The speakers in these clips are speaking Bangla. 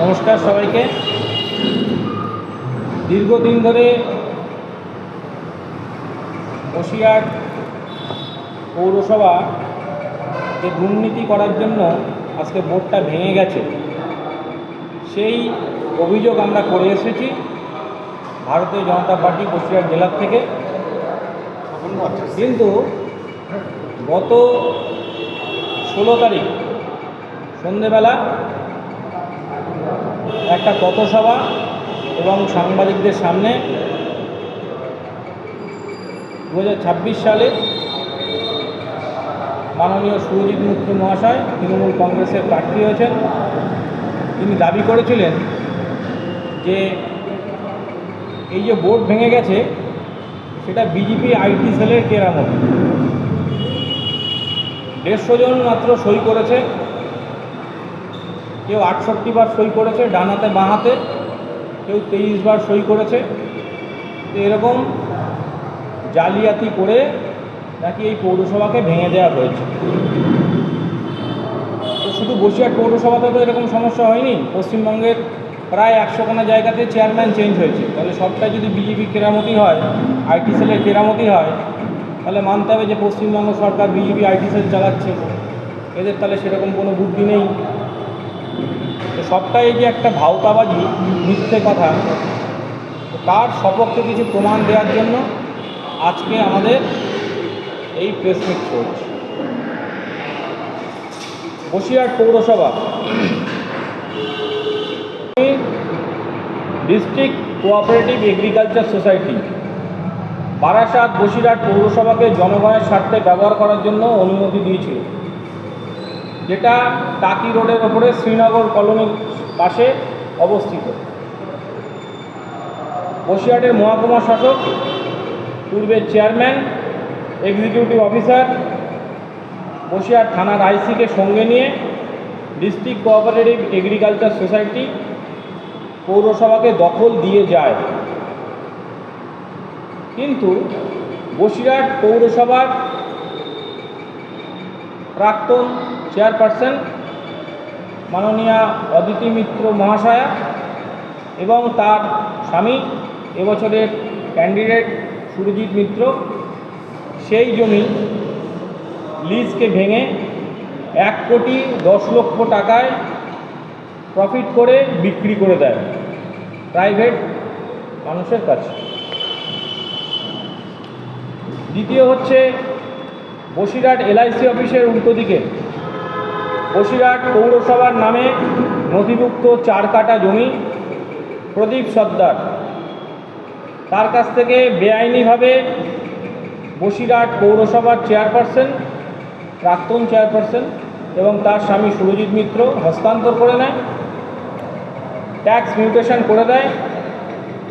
নমস্কার সবাইকে। দীর্ঘদিন ধরে বসিরহাট পৌরসভা যে দুর্নীতি করার জন্য আজকে বোর্ডটা ভেঙে গেছে, সেই অভিযোগ আমরা করে এসেছি ভারতীয় জনতা পার্টি বসিরহাট জেলার থেকে। কিন্তু গত 16 তারিখ সন্ধেবেলা একটা পথসভা এবং সাংবাদিকদের সামনে 2026 সালে মাননীয় সুরজিৎ মিত্র মহাশয় তৃণমূল কংগ্রেসের প্রার্থী হয়েছেন। তিনি দাবি করেছিলেন যে এই যে বোর্ড ভেঙে গেছে সেটা বিজেপি আইটি সেলের কেরামতি। 150 জন মাত্র সই করেছে, কেউ 68 বার সই করেছে ডান হাতে বাঁ হাতে, কেউ 23 বার সই করেছে। তো এরকম জালিয়াতি করে নাকি এই পৌরসভাকে ভেঙে দেওয়া হয়েছে। তো শুধু বসিরহাট পৌরসভাতে তো এরকম সমস্যা হয়নি, পশ্চিমবঙ্গের প্রায় 100খানা জায়গাতে চেয়ারম্যান চেঞ্জ হয়েছে। তাহলে সবটাই যদি বিজেপি কেরামতি হয়, আইটি সেলের কেরামতি হয়, তাহলে মানতে হবে যে পশ্চিমবঙ্গ সরকার বিজেপি আইটি সেল চালাচ্ছে, এদের তাহলে সেরকম কোনো বুদ্ধি নেই। তো সবটাই যে একটা ভাওতাবাজি, মিথ্যে কথা, তার সপক্ষে কিছু প্রমাণ দেওয়ার জন্য আজকে আমাদের এই প্রেস মিট চলছে। বসিরহাট পৌরসভা district cooperative agriculture society Barasat Basirhat পৌরসভাকে জনগণের স্বার্থে ব্যবহার করার জন্য অনুমতি দিয়েছিল, যেটা টাকি রোডের ওপরে শ্রীনগর কলোনির পাশে অবস্থিত। বসিরহাটের মহকুমা শাসক, পূর্বের চেয়ারম্যান, এক্সিকিউটিভ অফিসার, বসিরহাট থানার আইসিকে সঙ্গে নিয়ে ডিস্ট্রিক্ট কোঅপারেটিভ এগ্রিকালচার সোসাইটি পৌরসভাকে দখল দিয়ে যায়। কিন্তু বসিরহাট পৌরসভার প্রাক্তন চেয়ারপারসন মাননীয়া অদিতি মিত্র মহাশয়া এবং তার স্বামী এবছরের ক্যান্ডিডেট সুরজিৎ মিত্র সেই জমি লিজকে ভেঙে 1,10,00,000 টাকায় প্রফিট করে বিক্রি করে দেয় প্রাইভেট মানুষের কাছে। দ্বিতীয় হচ্ছে বসিরহাট এলআইসি অফিসের উল্টো দিকে বসিরহাট পৌরসভার নামে নথিভুক্ত 4 কাঠা জমি প্রদীপ সর্দার, তার কাছ থেকে বেআইনিভাবে বসিরহাট পৌরসভার চেয়ারপারসন, প্রাক্তন চেয়ারপারসন এবং তার স্বামী সুরজিৎ মিত্র হস্তান্তর করে নেয়, ট্যাক্স মিউটেশন করে দেয়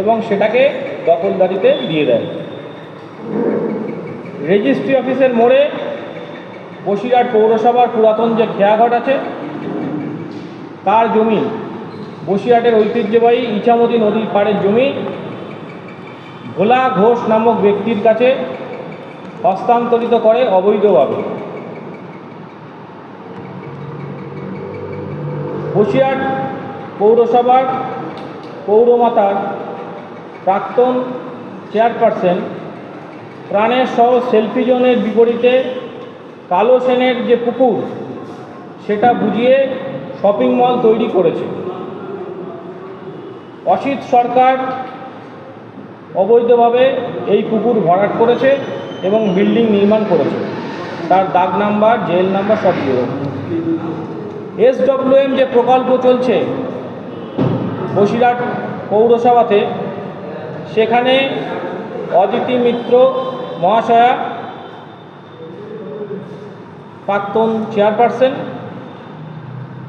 এবং সেটাকে দখলদারিতে দিয়ে দেয়। রেজিস্ট্রি অফিসের মোড়ে বসিরহাট পৌরসভার পুরাতন যে খেয়াঘাট আছে তার জমি, বসিরহাটের ঐতিহ্যবাহী ইছামতি নদীর পাড়ের জমি, ভোলা ঘোষ নামক ব্যক্তির কাছে হস্তান্তরিত করে অবৈধভাবে। বসিরহাট পৌরসভার পৌরমাতার প্রাক্তন চেয়ারপারসন প্রাণের সহ সেলফি জোনের বিপরীতে কালো সেনের যে পুকুর সেটা বুঝিয়ে শপিং মল তৈরি করেছে। অসিত সরকার অবৈধভাবে এই পুকুর ভরাট করেছে এবং বিল্ডিং নির্মাণ করেছে, তার দাগ নাম্বার, জেল নাম্বার সব দিয়ে। SWM যে প্রকল্প চলছে বসিরহাট পৌরসভাতে, সেখানে অদিতি মিত্র মহাশয়া প্রাক্তন চেয়ারপারসন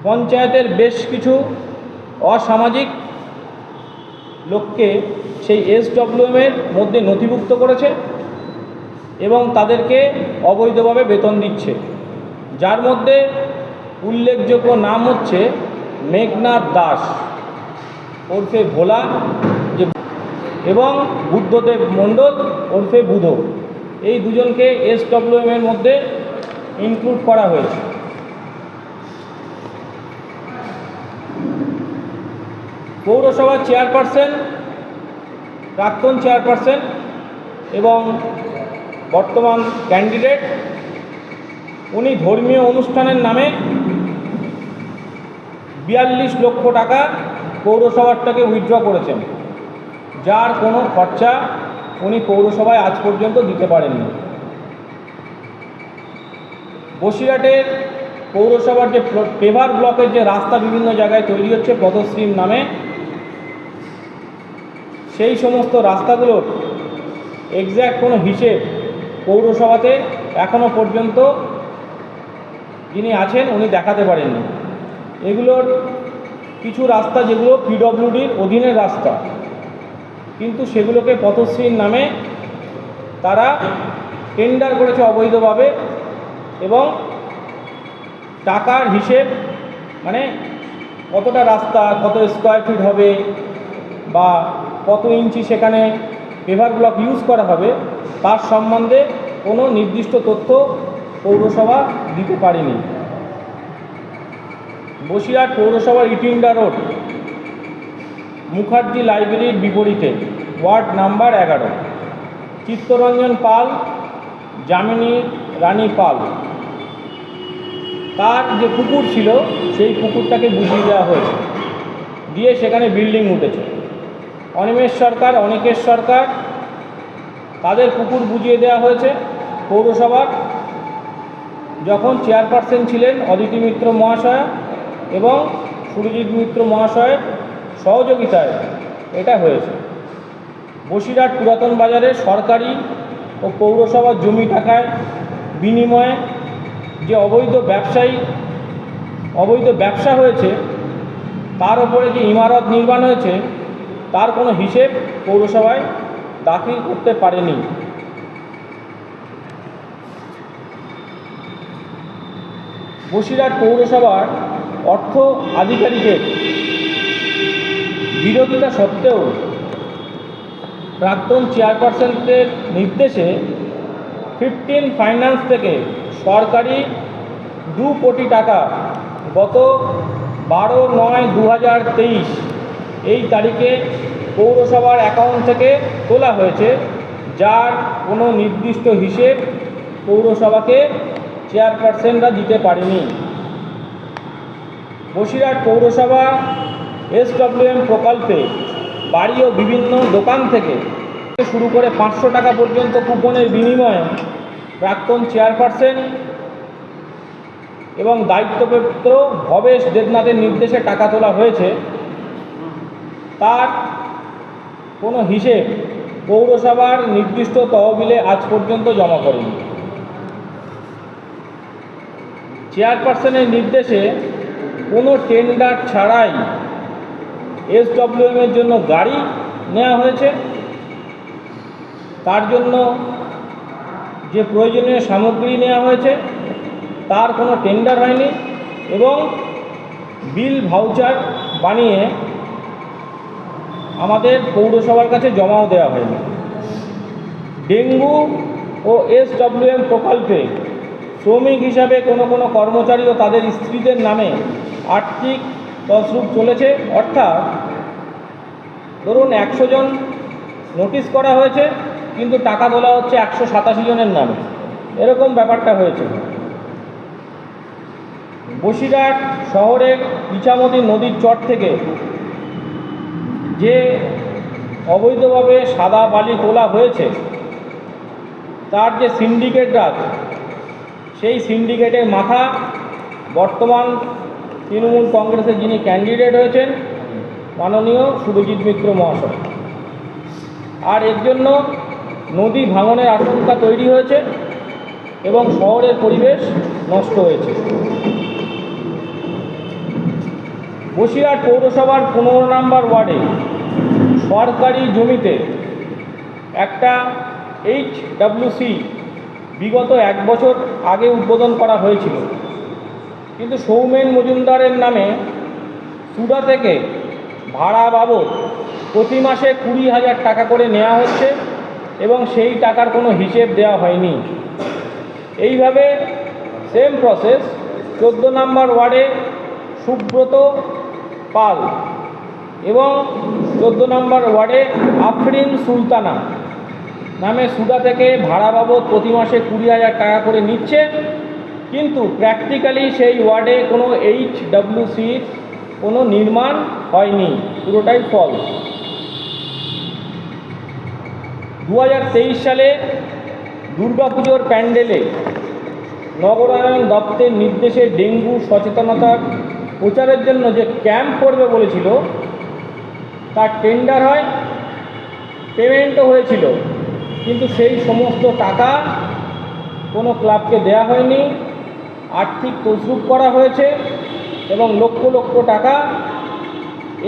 পঞ্চায়েতের বেশ কিছু অসামাজিক লোককে সেই SWM এর মধ্যে নথিভুক্ত করেছে এবং তাদেরকে অবৈধভাবে বেতন দিচ্ছে, যার মধ্যে উল্লেখযোগ্য নাম হচ্ছে মেঘনাথ দাস ওরফে ভোলা যে এবং বুদ্ধদেব মণ্ডল ওরফে বুধ, এই দুজনকে SWM এর মধ্যে ইনক্লুড করা হয়েছে। পৌরসভার চেয়ারপারসন, প্রাক্তন চেয়ারপারসন এবং বর্তমান ক্যান্ডিডেট উনি ধর্মীয় অনুষ্ঠানের নামে 42 লক্ষ টাকা পৌরসভাটাকে উইথড্র করেছেন, যার কোনো খরচা উনি পৌরসভায় আজ পর্যন্ত দিতে পারেননি। বসিরহাটের পৌরসভার যে পেভার ব্লকের যে রাস্তা বিভিন্ন জায়গায় তৈরি হচ্ছে পথশ্রীর নামে, সেই সমস্ত রাস্তাগুলোর এক্স্যাক্ট কোনো হিসেব পৌরসভাতে এখনও পর্যন্ত যিনি আছেন উনি দেখাতে পারেননি। এগুলোর কিছু রাস্তা যেগুলো পিডব্লিউডির অধীনের রাস্তা, কিন্তু সেগুলোকে পথশ্রীর নামে তারা টেন্ডার করেছে অবৈধভাবে, এবং টাকার হিসেব মানে কতটা রাস্তা, কত স্কোয়ার ফিট হবে বা কত ইঞ্চি সেখানে পেভার ব্লক ইউজ করা হবে, তার সম্বন্ধে কোনো নির্দিষ্ট তথ্য পৌরসভা দিতে পারেনি। বসিরহাট পৌরসভার ইটিন্ডা রোড, মুখার্জি লাইব্রেরির বিপরীতে, ওয়ার্ড নাম্বার 11, চিত্তরঞ্জন পাল, যামিনী রানী পাল, তার যে পুকুর ছিল সেই পুকুরটাকে বুঝিয়ে দেওয়া হয়েছে, দিয়ে সেখানে বিল্ডিং উঠেছে। অনিমেষ সরকার, অনিকেশ সরকার, তাদের পুকুর বুঝিয়ে দেওয়া হয়েছে। পৌরসভার যখন চেয়ারপারসন ছিলেন অদিতি মিত্র মহাশয় এবং সুরজিৎ মিত্র মহাশয়ের সহযোগিতায় এটা হয়েছে। বসিরহাট পুরাতন বাজারে সরকারি ও পৌরসভার জমি টাকায় বিনিময়ে যে অবৈধ ব্যবসা হয়েছে, তার ওপরে যে ইমারত নির্মাণ হয়েছে, তার কোনো হিসেব পৌরসভায় দাখিল করতে পারেনি। বসিরহাট পৌরসভার অর্থ আধিকারিকের বিরোধিতা সত্ত্বেও প্রাক্তন চেয়ারপারসনের নির্দেশে 15 ফাইন্যান্স থেকে সরকারি 2 কোটি টাকা গত 12/9/2023 এই তারিখে পৌরসভার অ্যাকাউন্ট থেকে তোলা হয়েছে, যার কোনো নির্দিষ্ট হিসেব পৌরসভাকে চেয়ারপারসনরা দিতে পারেনি। বসিরহাট পৌরসভা SWM প্রকল্পে বাড়ি ও বিভিন্ন দোকান থেকে শুরু করে 500 টাকা পর্যন্ত কুপনের বিনিময়ে প্রাক্তন চেয়ারপারসন এবং দায়িত্বপ্রাপ্ত ভবেশ দেবনাথের নির্দেশে টাকা তোলা হয়েছে, তার কোনো হিসেব পৌরসভার নির্দিষ্ট তহবিলে আজ পর্যন্ত জমা করেনি। চেয়ারপারসনের নির্দেশে কোনো টেন্ডার ছাড়াই SWM-এর জন্য গাড়ি নেওয়া হয়েছে, তার জন্য যে প্রয়োজনীয় সামগ্রী নেওয়া হয়েছে তার কোনো টেন্ডার হয়নি এবং বিল ভাউচার বানিয়ে আমাদের পৌরসভার কাছে জমাও দেওয়া হয়নি। ডেঙ্গু ও SWM প্রকল্পে শ্রমিক হিসাবে কোনো কর্মচারী ও তাদের স্ত্রীদের নামে আর্থিক তছরূপ চলেছে, অর্থাৎ ধরুন 100 জন নোটিশ করা হয়েছে কিন্তু টাকা তোলা হচ্ছে 187 জনের নামে, এরকম ব্যাপারটা হয়েছে। বসিরহাট শহরের ইছামতি নদীর চর থেকে যে অবৈধভাবে সাদা বালি তোলা হয়েছে, তার যে সিন্ডিকেট আছে, সেই সিন্ডিকেটের মাথা বর্তমান তৃণমূল কংগ্রেসের যিনি ক্যান্ডিডেট হয়েছেন মাননীয় সুরজিৎ মিত্র মহাশয়। আর এর জন্য নদী ভাঙনের আশঙ্কা তৈরি হয়েছে এবং শহরের পরিবেশ নষ্ট হয়েছে। বসিরহাট পৌরসভার 15 নম্বর ওয়ার্ডে সরকারি জমিতে একটা HWC বিগত 1 বছর আগে উদ্বোধন করা হয়েছিল, কিন্তু সৌমেন মজুমদারের নামে সুরা থেকে ভাড়া বাবদ প্রতি মাসে 20,000 টাকা করে নেওয়া হচ্ছে এবং সেই টাকার কোনো হিসেব দেওয়া হয়নি। এইভাবে সেম প্রসেস 14 নম্বর ওয়ার্ডে সুব্রত পাল এবং 14 নম্বর ওয়ার্ডে আফরিন সুলতানা নামে সুদা থেকে ভাড়া বাবদ প্রতি মাসে 20,000 টাকা করে নিচ্ছে, কিন্তু প্র্যাকটিক্যালি সেই ওয়ার্ডে কোনো HWC কোনো নির্মাণ হয়নি, পুরোটাই ফলস। 2023 সালে দুর্গাপুজোর প্যান্ডেলে নগরায়ণ দপ্তরের নির্দেশে ডেঙ্গু সচেতনতা প্রচারের জন্য যে ক্যাম্প করবে বলেছিল তার টেন্ডার হয়, পেমেন্টও হয়েছিল, কিন্তু সেই সমস্ত টাকা কোনো ক্লাবকে দেয়া হয়নি। আর্থিক তছরূপ করা হয়েছে এবং লক্ষ লক্ষ টাকা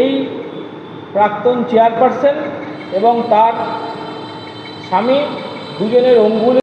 এই প্রাক্তন চেয়ারপারসন এবং তার স্বামী দুজনের অঙ্গুলি